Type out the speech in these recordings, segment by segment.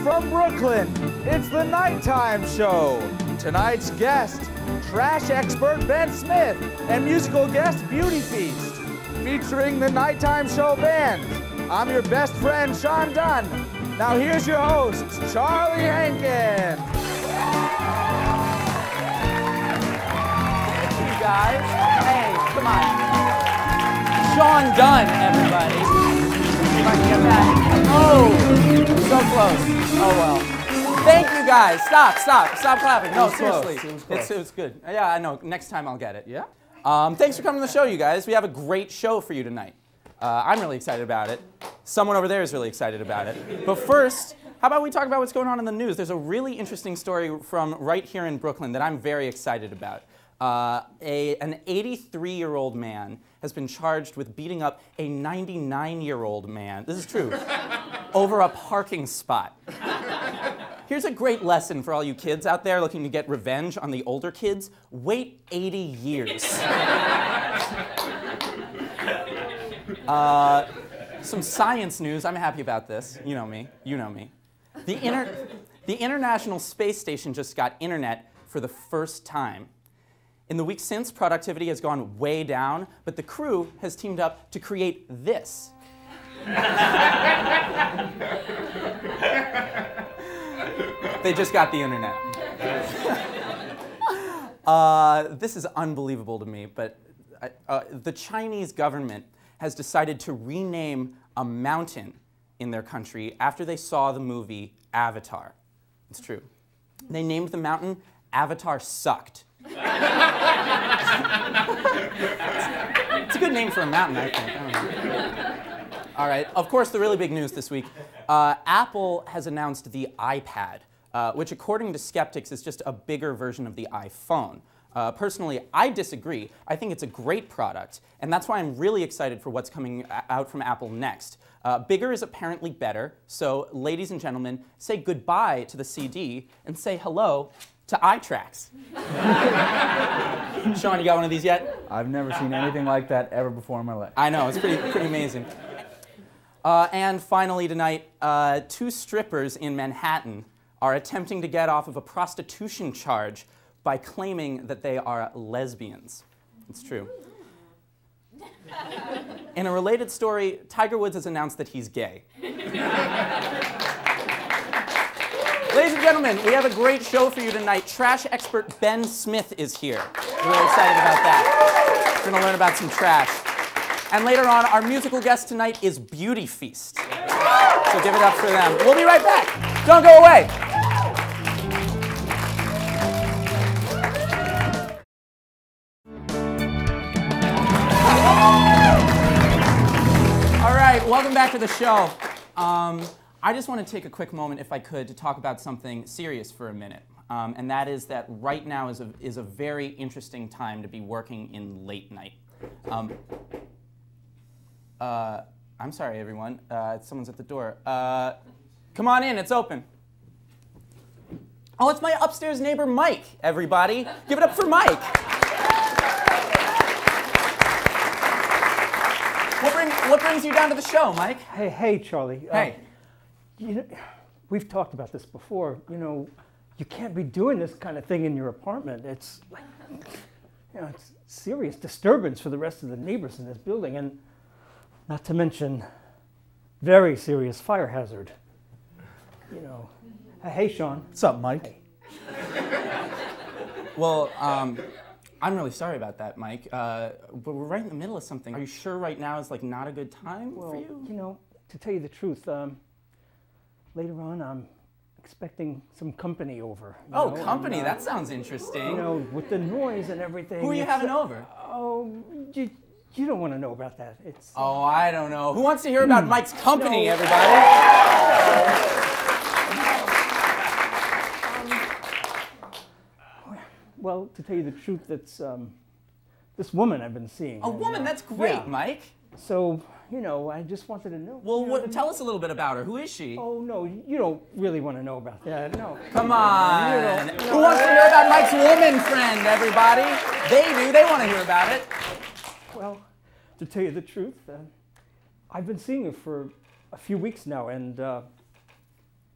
From Brooklyn, it's the Nighttime Show. Tonight's guest, trash expert Ben Smith, and musical guest Beauty Feast. Featuring the Nighttime Show band. I'm your best friend, Sean Dunn. Now here's your host, Charlie Hankin. Thank you, guys. Hey, come on. Sean Dunn, everybody. See if I can get that. Oh, so close. Oh, well. Thank you, guys. Stop clapping. No, seriously. It was good. Yeah, I know. Next time I'll get it. Yeah? Thanks for coming to the show, you guys. We have a great show for you tonight. I'm really excited about it. Someone over there is really excited about it. But first, how about we talk about what's going on in the news? There's a really interesting story from right here in Brooklyn that I'm very excited about. An 83-year-old man has been charged with beating up a 99-year-old man. This is true. Over a parking spot. Here's a great lesson for all you kids out there looking to get revenge on the older kids. Wait 80 years. Some science news. I'm happy about this. You know me. You know me. The International Space Station just got internet for the first time. In the week since, productivity has gone way down, but the crew has teamed up to create this. They just got the internet. This is unbelievable to me, but the Chinese government has decided to rename a mountain in their country after they saw the movie Avatar. It's true. They named the mountain Avatar Sucked. It's a good name for a mountain, I think. I don't know. All right, of course, the really big news this week. Apple has announced the iPad, which according to skeptics is just a bigger version of the iPhone. Personally, I disagree. I think it's a great product, and that's why I'm really excited for what's coming out from Apple next. Bigger is apparently better, so ladies and gentlemen, say goodbye to the CD and say hello to iTracks. Sean, you got one of these yet? I've never seen anything like that ever before in my life. I know, it's pretty amazing. And finally tonight, 2 strippers in Manhattan are attempting to get off of a prostitution charge by claiming that they are lesbians. It's true. In a related story, Tiger Woods has announced that he's gay. Ladies and gentlemen, we have a great show for you tonight. Trash expert Ben Smith is here. We're really excited about that. We're going to learn about some trash. And later on, our musical guest tonight is Beauty Feast. So give it up for them. We'll be right back. Don't go away. All right, welcome back to the show. I just want to take a quick moment, if I could, to talk about something serious for a minute. And that is that right now is a very interesting time to be working in late night. I'm sorry, everyone. Someone's at the door. Come on in, it's open. Oh, it's my upstairs neighbor, Mike, everybody. Give it up for Mike. What brings you down to the show, Mike? Hey, Charlie. Hey. You know, we've talked about this before. You know, you can't be doing this kind of thing in your apartment. It's like, you know, it's serious disturbance for the rest of the neighbors in this building, and not to mention, very serious fire hazard. You know. Hey, Sean. What's up, Mike? Hey. Well, I'm really sorry about that, Mike. But we're right in the middle of something. Are you sure right now is like not a good time for you? Well, you know, to tell you the truth, later on I'm expecting some company over. Oh, company? And, that sounds interesting. You know, with the noise and everything. Who are you having over? Oh, you don't want to know about that. It's. Oh, I don't know. Who wants to hear about Mike's company, everybody? Well, to tell you the truth, it's this woman I've been seeing. A woman? That's great, yeah. Mike. So, you know, I just wanted to know. Well, you know, tell us a little bit about her. Who is she? Oh, no, you don't really want to know about that, no. Come on. Who wants to hear about Mike's woman friend, everybody? They do. They want to hear about it. Well, to tell you the truth, I've been seeing her for a few weeks now, and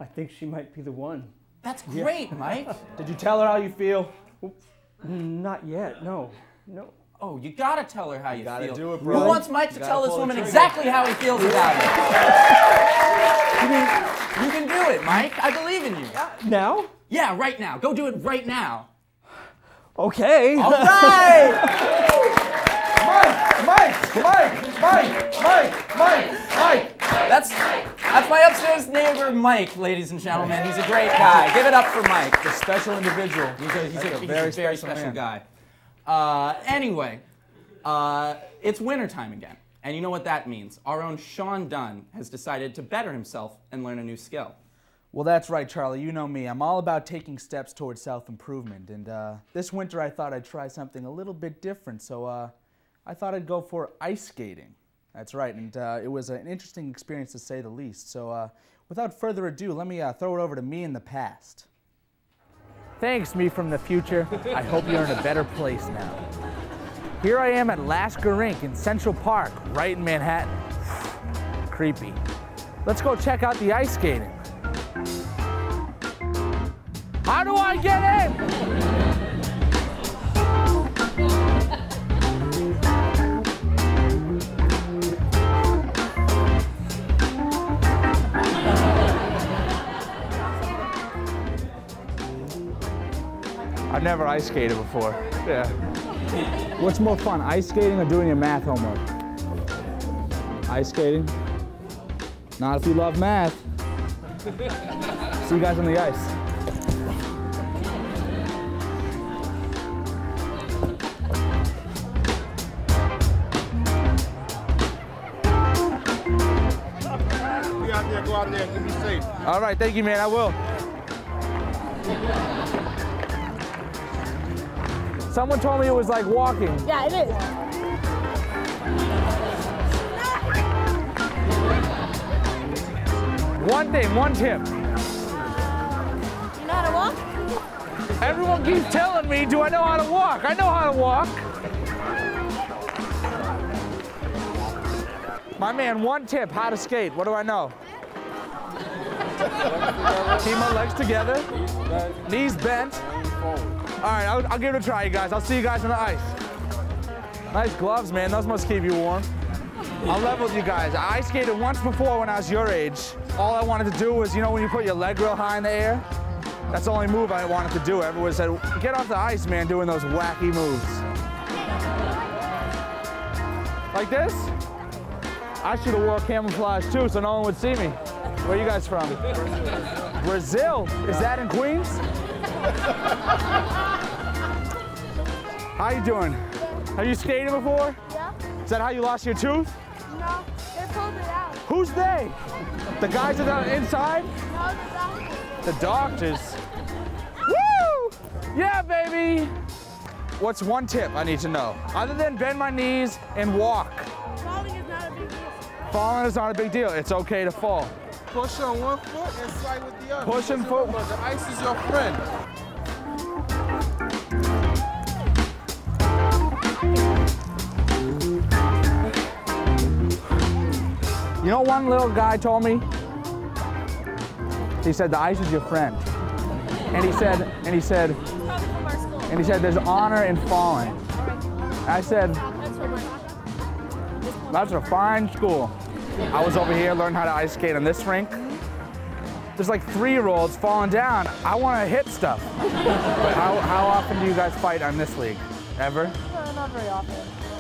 I think she might be the one. That's great, Mike. Did you tell her how you feel? Not yet, no. Oh, you gotta tell her how you gotta feel. do it, bro. Who wants Mike to You tell gotta this pull the woman trigger. exactly how he feels about it? You can do it, Mike. I believe in you. Now? Yeah, right now. Go do it right now. Okay. All right! Mike! That's my upstairs neighbor, Mike, ladies and gentlemen. He's a great guy. Give it up for Mike. A special individual. He's a very special man. guy. Anyway, it's wintertime again. And you know what that means. Our own Sean Dunn has decided to better himself and learn a new skill. Well, that's right, Charlie. You know me. I'm all about taking steps towards self-improvement. And this winter I thought I'd try something a little bit different. So I thought I'd go for ice skating. That's right. And it was an interesting experience to say the least. So without further ado, let me throw it over to me in the past. Thanks, me from the future. I hope you're in a better place now. Here I am at Lasker Rink in Central Park, right in Manhattan. Creepy. Let's go check out the ice skating. How do I get in? I've never ice skated before. Yeah. What's more fun, ice skating or doing your math homework? Ice skating? Not if you love math. See you guys on the ice. Go out there and be safe. All right, thank you, man. I will. Someone told me it was like walking. Yeah, it is. One thing, one tip. You know how to walk? Everyone keeps telling me, do I know how to walk? I know how to walk. My man, one tip, how to skate. What do I know? Keep my legs together, knees bent. All right, I'll give it a try, you guys. I'll see you guys on the ice. Nice gloves, man. Those must keep you warm. I'll level with you guys. I skated once before when I was your age. All I wanted to do was, you know, when you put your leg real high in the air? That's the only move I wanted to do. Everyone said, get off the ice, man, doing those wacky moves. Like this? I should have wore camouflage too so no one would see me. Where are you guys from? Brazil? Is that in Queens? How you doing? Have you skated before? Yeah. Is that how you lost your tooth? No, they pulled it out. Who's they? The guys that are inside? No, the doctor. The doctors. Woo! Yeah, baby! What's one tip I need to know? Other than bend my knees and walk. Falling is not a big deal. Falling is not a big deal. It's okay to fall. Push on one foot and slide with the other. Push and foot. The ice is your friend. You know, one little guy told me. He said the ice is your friend, and he said, Probably from our school. there's honor in falling. I said, That's from my that's a fine school. I was over here learning how to ice skate on this rink. There's like 3-year-olds falling down. I want to hit stuff. But how often do you guys fight on this league? Ever? Not very often.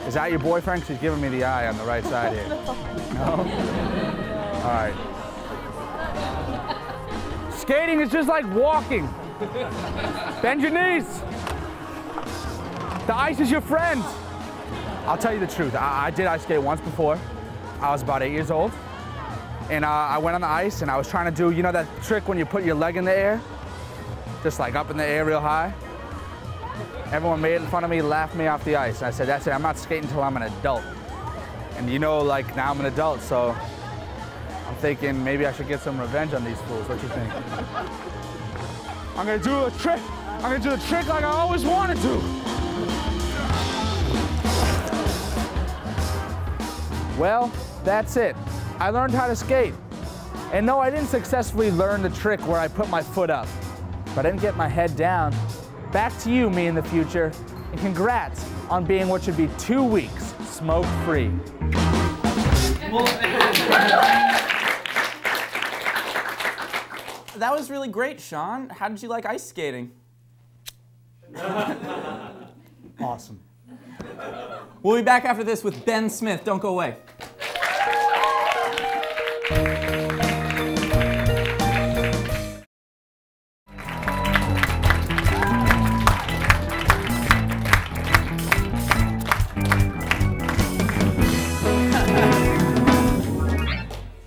Is that your boyfriend? 'Cause he's giving me the eye on the right side here. No? All right. Skating is just like walking. Bend your knees. The ice is your friend. I'll tell you the truth. I did ice skate once before. I was about 8 years old. And I went on the ice and I was trying to do, you know that trick when you put your leg in the air? Just like up in the air real high. Everyone made fun of me, laughed me off the ice. And I said, that's it, I'm not skating until I'm an adult. And you know, like now I'm an adult, so I'm thinking maybe I should get some revenge on these fools. What you think? I'm gonna do a trick. I'm gonna do the trick like I always wanted to. Well, that's it. I learned how to skate. And no, I didn't successfully learn the trick where I put my foot up, but I didn't get my head down. Back to you, me in the future, and congrats on being what should be 2 weeks smoke-free. That was really great, Sean. How did you like ice skating? Awesome. We'll be back after this with Ben Smith. Don't go away.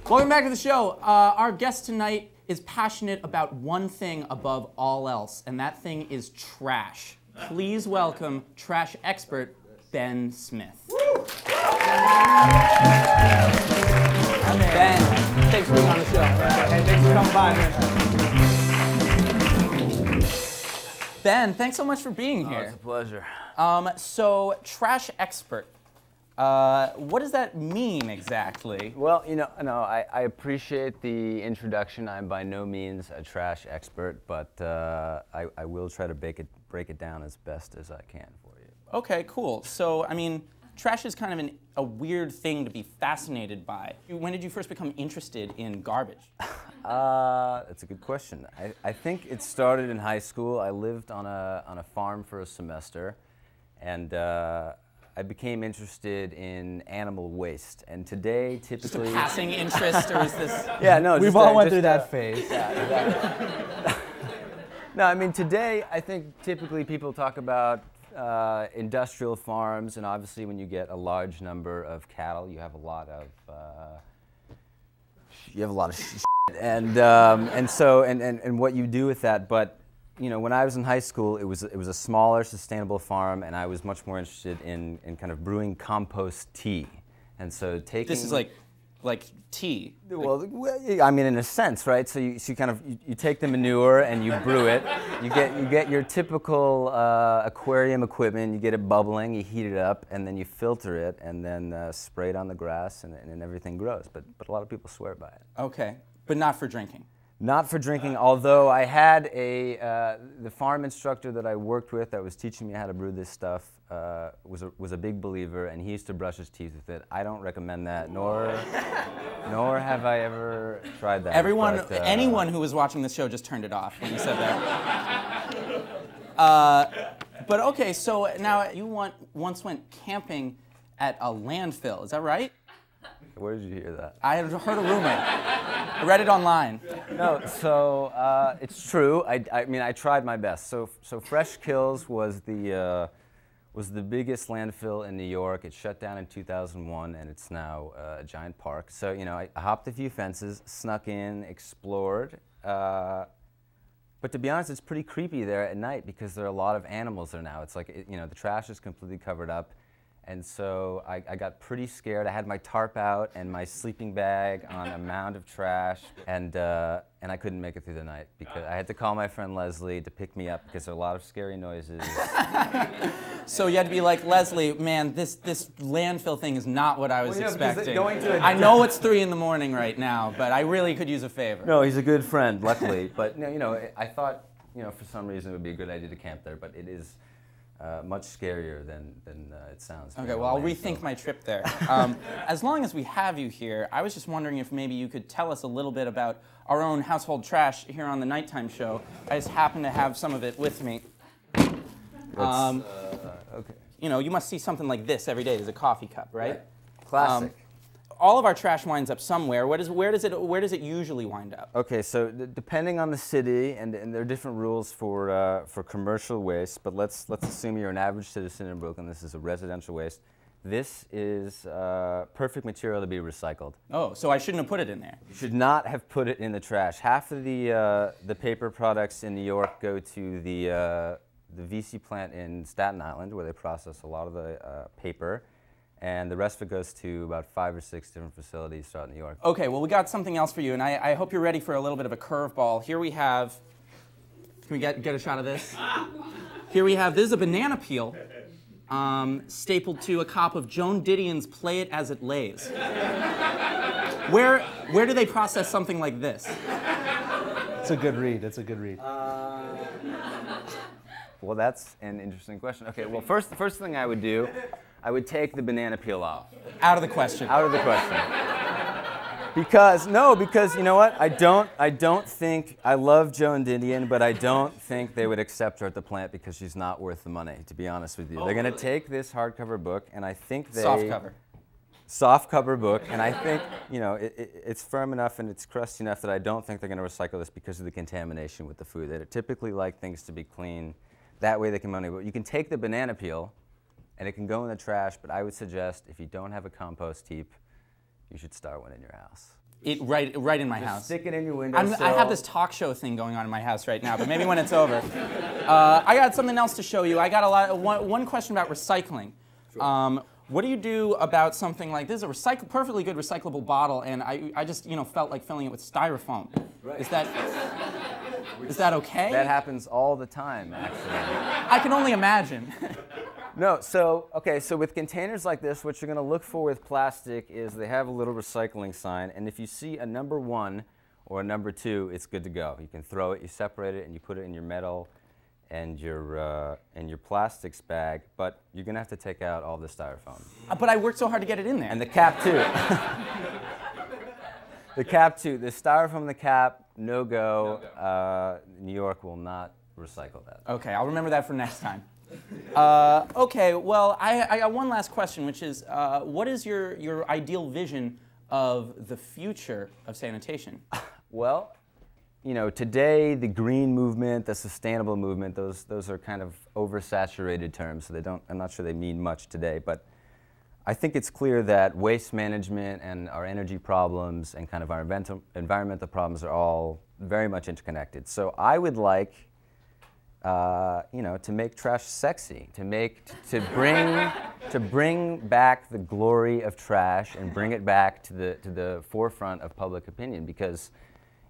Welcome back to the show. Our guest tonight is passionate about one thing above all else, and that thing is trash. Please welcome trash expert Ben Smith. Ben, thanks for being on the show. Hey, thanks for coming by. Ben, thanks so much for being here. It's a pleasure. So, trash expert. What does that mean exactly? Well, I appreciate the introduction. I'm by no means a trash expert, but I will try to break it down as best as I can for you. Okay, cool. So, I mean, trash is kind of a weird thing to be fascinated by. When did you first become interested in garbage? That's a good question. I think it started in high school. I lived on a farm for a semester, and I became interested in animal waste. And today, typically... Just a passing interest, or is this... Yeah, no, We've all went through that phase. Yeah, exactly. No, I mean, today, I think typically people talk about industrial farms, and obviously when you get a large number of cattle, you have a lot of shit. And what you do with that. But when I was in high school, it was a smaller, sustainable farm, and I was much more interested in kind of brewing compost tea. And so taking... This is like tea. Well, I mean, in a sense, right? So you kind of you take the manure and you brew it. You get your typical aquarium equipment. You get it bubbling. You heat it up, and then you filter it, and then spray it on the grass, and everything grows. But a lot of people swear by it. Okay, but not for drinking. Not for drinking, although I had the farm instructor that I worked with that was teaching me how to brew this stuff was a big believer, and he used to brush his teeth with it. I don't recommend that, nor have I ever tried that. Anyone who was watching this show just turned it off when you said that. But okay, so now you once went camping at a landfill, is that right? Where did you hear that? I had heard a rumor. I read it online. No, so it's true. I mean, I tried my best. So Fresh Kills was the biggest landfill in New York. It shut down in 2001, and it's now a giant park. So I hopped a few fences, snuck in, explored. But to be honest, it's pretty creepy there at night because there are a lot of animals there now. It's like the trash is completely covered up. And so I got pretty scared. I had my tarp out and my sleeping bag on a mound of trash, and I couldn't make it through the night because I had to call my friend Leslie to pick me up because there are a lot of scary noises. So you had to be like, Leslie, man, this landfill thing is not what I was expecting. I know it's 3 in the morning right now, but I really could use a favor. No, he's a good friend, luckily. But I thought, for some reason it would be a good idea to camp there, but it is much scarier than it sounds. Okay, well, I'll rethink my trip there. As long as we have you here, I was just wondering if maybe you could tell us a little bit about our own household trash here on the Nighttime Show. I just happen to have some of it with me. Okay. You must see something like this every day. There's a coffee cup, right? Classic. All of our trash winds up somewhere. Where does it usually wind up? Okay, so depending on the city, and there are different rules for commercial waste, but let's assume you're an average citizen in Brooklyn. This is a residential waste. This is perfect material to be recycled. Oh, so I shouldn't have put it in there. You should not have put it in the trash. Half of the paper products in New York go to the VC plant in Staten Island, where they process a lot of the paper. And the rest of it goes to about 5 or 6 different facilities throughout New York. Okay, well, we got something else for you, and I hope you're ready for a little bit of a curveball. Here we have, can we get a shot of this? Here we have, this is a banana peel stapled to a cop of Joan Didion's Play It As It Lays. Where do they process something like this? It's a good read. It's a good read. Well, that's an interesting question. Okay, well, the first thing I would do, I would take the banana peel off. Out of the question. Out of the question. Because you know what? I don't think, I love Joan Didion, but I don't think they would accept her at the plant because she's not worth the money, to be honest with you. They're going to take this hardcover book, and I think they... Soft cover book, and I think, you know, it's firm enough and it's crusty enough that I don't think they're going to recycle this because of the contamination with the food. They typically like things to be clean. That way they can money. But you can take the banana peel, and it can go in the trash, but I would suggest if you don't have a compost heap, you should start one in your house. Right in my Just house. stick it in your windowsill. I have this talk show thing going on in my house right now, but maybe when it's over. I got something else to show you. I got one question about recycling. Sure. What do you do about something like this? Is a perfectly good recyclable bottle, and I just felt like filling it with styrofoam. Right. Is that okay? That happens all the time, actually. I can only imagine. No, so with containers like this, what you're going to look for with plastic is they have a little recycling sign, and if you see a number 1 or a number 2, it's good to go. You can throw it, you separate it, and you put it in your metal and your plastics bag, but you're going to have to take out all the styrofoam. But I worked so hard to get it in there. And the cap, too. The cap, too. The styrofoam in the cap, no go. New York will not recycle that. Okay, I'll remember that for next time. Okay, well, I got one last question, which is, what is your ideal vision of the future of sanitation? Well, you know, today the green movement, the sustainable movement, those are kind of oversaturated terms, so I'm not sure they mean much today, but I think it's clear that waste management and our energy problems and kind of our environmental problems are all very much interconnected. So I would like, you know, to make trash sexy, to bring back the glory of trash and bring it back to the forefront of public opinion, because,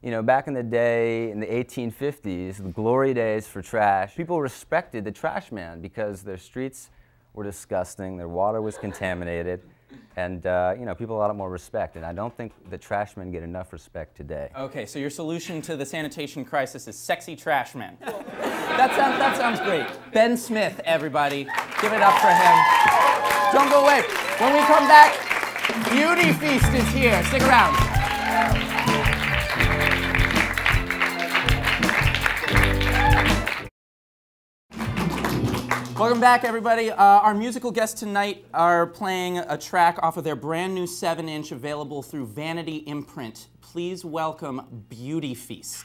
you know, back in the day, in the 1850s, the glory days for trash, people respected the trash man because their streets were disgusting, their water was contaminated, and you know, people had a lot more respect. And I don't think the trash men get enough respect today. Okay, so your solution to the sanitation crisis is sexy trash men. That sounds great. Ben Smith, everybody. Give it up for him. Don't go away. When we come back, Beauty Feast is here. Stick around. Welcome back, everybody. Our musical guests tonight are playing a track off of their brand new 7-inch available through Vanity Imprint. Please welcome Beauty Feast.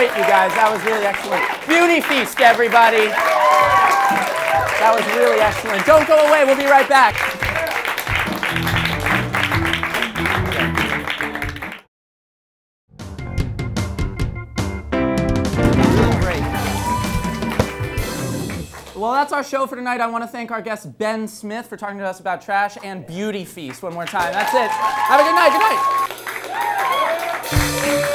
great, you guys. That was really excellent. Beauty Feast, everybody. That was really excellent. Don't go away. We'll be right back. Well, that's our show for tonight. I want to thank our guest, Ben Smith, for talking to us about trash, and Beauty Feast one more time. That's it. Have a good night. Good night.